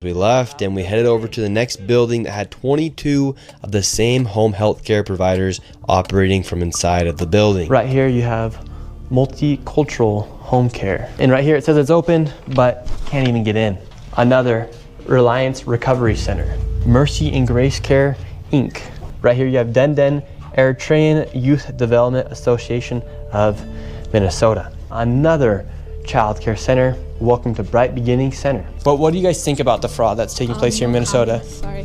We left and we headed over to the next building that had 22 of the same home health care providers operating from inside of the building. Right here you have multicultural home care. And right here it says it's open, but can't even get in. Another Reliance Recovery Center. Mercy and Grace Care, Inc. Right here you have Denden Eritrean Youth Development Association of Minnesota. Another child care center. Welcome to Bright Beginning Center. But what do you guys think about the fraud that's taking place here in Minnesota? Sorry.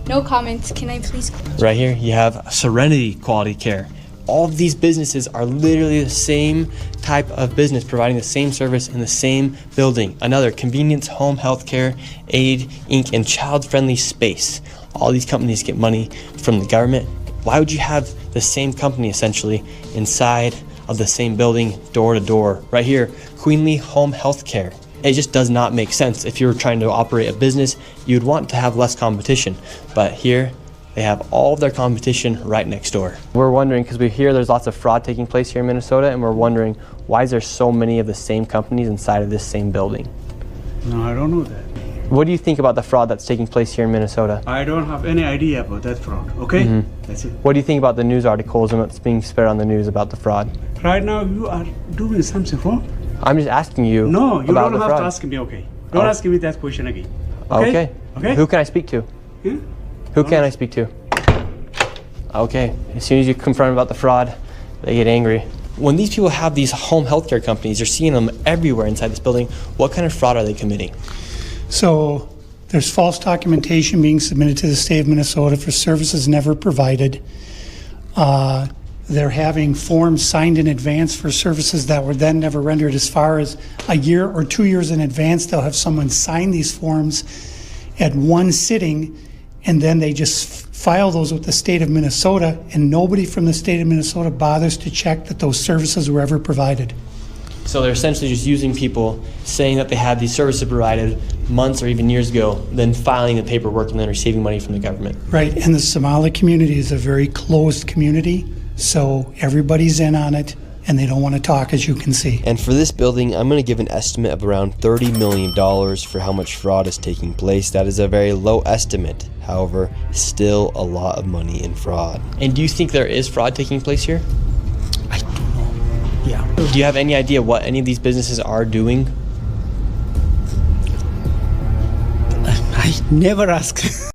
No comments. Can I please? Right here you have Serenity Quality Care. All of these businesses are literally the same type of business, providing the same service in the same building. Another Convenience Home Health Care, Aid, Inc., and Child Friendly Space. All these companies get money from the government. Why would you have the same company essentially inside of the same building, door to door? Right here, Queenly Home Health Care. It just does not make sense. If you're trying to operate a business, you'd want to have less competition. But here, they have all of their competition right next door. We're wondering, because we hear there's lots of fraud taking place here in Minnesota, and we're wondering, why is there so many of the same companies inside of this same building? No, I don't know that. What do you think about the fraud that's taking place here in Minnesota? I don't have any idea about that fraud, okay? That's it. What do you think about the news articles and what's being spread on the news about the fraud? Right now, you are doing something wrong. I'm just asking you No, you about don't the have fraud. to ask me, okay? Don't ask me that question again. Okay. Okay? Who can I speak to? Yeah? Who can I speak to? Okay. As soon as you confront about the fraud, they get angry. When these people have these home healthcare companies, you're seeing them everywhere inside this building. What kind of fraud are they committing? So there's false documentation being submitted to the state of Minnesota for services never provided. They're having forms signed in advance for services that were then never rendered. As far as a year or 2 years in advance, they'll have someone sign these forms at one sitting, and then they just file those with the state of Minnesota, and nobody from the state of Minnesota bothers to check that those services were ever provided. So they're essentially just using people saying that they had these services provided months or even years ago, then filing the paperwork and then receiving money from the government. Right, and the Somali community is a very closed community, so everybody's in on it, and they don't want to talk, as you can see. And for this building, I'm going to give an estimate of around $30 million for how much fraud is taking place. That is a very low estimate. However, still a lot of money in fraud. And do you think there is fraud taking place here? I don't know. Yeah. Do you have any idea what any of these businesses are doing? I never ask.